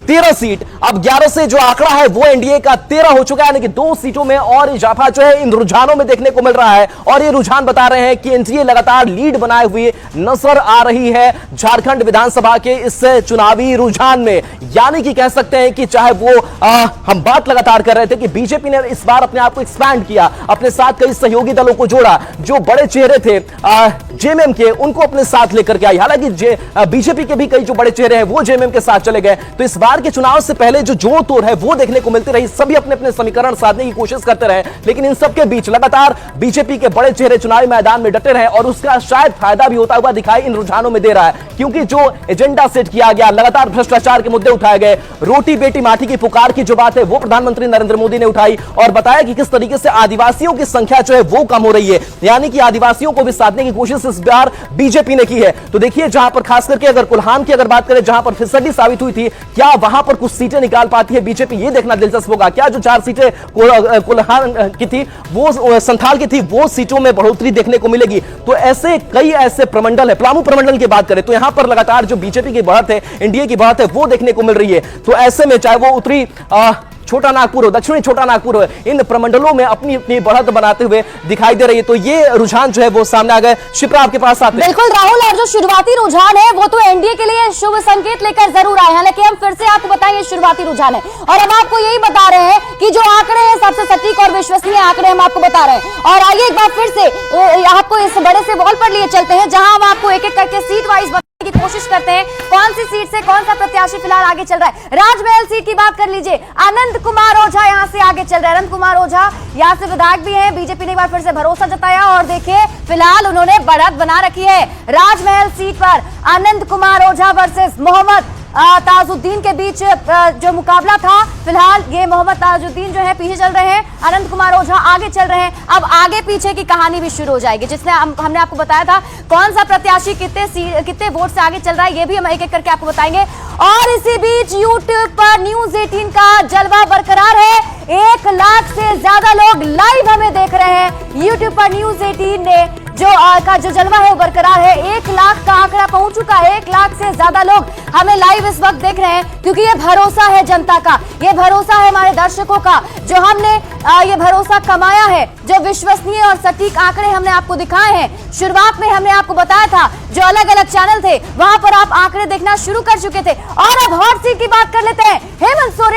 13 seat, अब 11 से जो आंकड़ा है वो एनडीए का 13 हो चुका है, यानी कि 2 सीटों में और इजाफा जो है इन रुझानों में देखने को मिल रहा है। और ये रुझान बता रहे हैं कि एनडीए लगातार लीड बनाए हुए नजर आ रही है झारखंड विधानसभा के इस चुनावी रुझान में। यानी कि कह सकते हैं कि चाहे वो हम बात लगातार कर रहे थे कि बीजेपी ने इस बार अपने आप को एक्सपैंड किया, अपने साथ कई सहयोगी दलों को जोड़ा, जो बड़े चेहरे थे जेएमएम के उनको अपने साथ लेकर के आई। हालांकि बीजेपी के भी कई जो बड़े चेहरे हैं वो जेएमएम के साथ चले गए। तो इस बार के चुनाव से पहले जो जोड़ तोड़ है वो देखने को मिलती रही, सभी अपने अपने समीकरण साधने की कोशिश करते रहे, लेकिन इन सबके बीच लगातार बीजेपी के बड़े चेहरे चुनावी मैदान में डटे रहे और उसका शायद फायदा भी होता हुआ दिखाई इन रुझानों में दे रहा है। क्योंकि जो एजेंडा सेट किया गया, लगातार भ्रष्टाचार के मुद्दे उठाए गए, रोटी बेटी माटी की पुकार की जो बात है वो प्रधानमंत्री नरेंद्र मोदी ने उठाई और बताया कि किस तरीके से आदिवासियों की संख्या जो है वो कम हो रही है, यानी कि आदिवासियों को भी साधने की कोशिश इस बार बीजेपी ने की है। तो देखिए, जहां पर खास करके अगर कुल्हान की अगर बात करें, जहां पर फिसड्डी साबित हुई थी, क्या वहां पर कुछ सीटें निकाल पाती है बीजेपी, ये देखना दिलचस्प होगा। क्या जो 4 सीटें कुल्हान की थी वो संथाल की थी, वो सीटों में बढ़ोतरी देखने को मिलेगी। तो ऐसे कई ऐसे प्रमंडल है, पलामू प्रमंडल की बात करें तो यहां पर लगातार जो बीजेपी की बढ़त है, एनडीए की बढ़त है वो देखने को मिल रही है। तो ऐसे में चाहे वो उत्तरी छोटा नागपुर हो, दक्षिणी छोटा नागपुर हो, इन प्रमंडलों में अपनी अपनी बढ़त बनाते हुए दिखाई दे रही है। तो ये रुझान जो है वो सामने आ गए। शिप्रा, आपके पास आते हैं। बिल्कुल राहुल, और जो शुरुआती रुझान है वो तो एनडीए के लिए शुभ संकेत लेकर जरूर आए हैं, लेकिन हम फिर से आपको बताएं ये शुरुआती रुझान है और हम आपको यही बता रहे हैं कि जो आंकड़े हैं सबसे सटीक और विश्वसनीय आंकड़े हम आपको बता रहे हैं। और आइए एक बार फिर से आपको इस बड़े से वॉल पर लिए चलते हैं, जहां हम आपको एक एक करके सीट वाइज की कोशिश करते हैं कौन सी सीट से कौन सा प्रत्याशी फिलहाल आगे चल रहा है। राजमहल सीट की बात कर लीजिए, आनंद कुमार ओझा यहां से आगे चल रहे हैं। आनंद कुमार ओझा यहां से विधायक भी हैं, बीजेपी ने एक बार फिर से भरोसा जताया और देखिए फिलहाल उन्होंने बढ़त बना रखी है। राजमहल सीट पर आनंद कुमार ओझा वर्सेस मोहम्मद ताजुद्दीन के बीच जो मुकाबला था, फिलहाल ये मोहम्मद ताजुद्दीन जो है पीछे चल रहे हैं, आनंद कुमार ओझा आगे चल रहे हैं। अब आगे पीछे की कहानी भी शुरू हो जाएगी, जिसने हमने आपको बताया था कौन सा प्रत्याशी कितने वोट से आगे चल रहा है, ये भी हम एक एक करके आपको बताएंगे। और इसी बीच यूट्यूब पर न्यूज 18 का जलवा बरकरार है, 1 लाख से ज्यादा लोग लाइव हमें देख रहे हैं। यूट्यूब पर न्यूज 18 ने जो जलवा है वो बरकरार है, 1 लाख का आंकड़ा पहुंच चुका है। 1 लाख से ज्यादा लोग हमें लाइव इस वक्त देख रहे हैं, क्योंकि ये भरोसा है जनता का, ये भरोसा है हमारे दर्शकों का, जो हमने ये भरोसा कमाया है, जो विश्वसनीय और सटीक आंकड़े हमने आपको दिखाए हैं। शुरुआत में हमने आपको बताया था जो अलग अलग चैनल थे वहां पर आप आंकड़े देखना शुरू कर चुके थे। और अब हॉट सीट की बात कर लेते हैं। हेमंत सोरेन